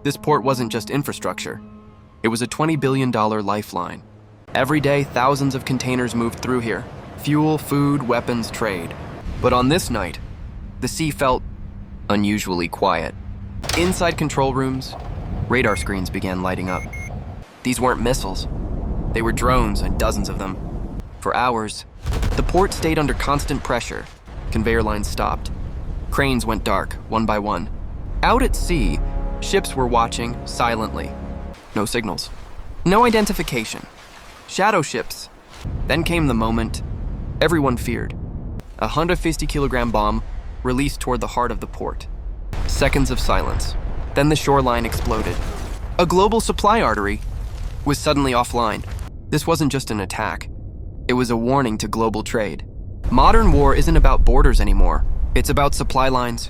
This port wasn't just infrastructure. It was a $20 billion lifeline. Every day, thousands of containers moved through here. Fuel, food, weapons, trade. But on this night, the sea felt unusually quiet. Inside control rooms, radar screens began lighting up. These weren't missiles. They were drones, and dozens of them. For hours, the port stayed under constant pressure. Conveyor lines stopped. Cranes went dark, one by one. Out at sea, ships were watching silently. No signals. No identification. Shadow ships. Then came the moment everyone feared. A 150-kilogram bomb released toward the heart of the port. Seconds of silence. Then the shoreline exploded. A global supply artery was suddenly offline. This wasn't just an attack. It was a warning to global trade. Modern war isn't about borders anymore. It's about supply lines,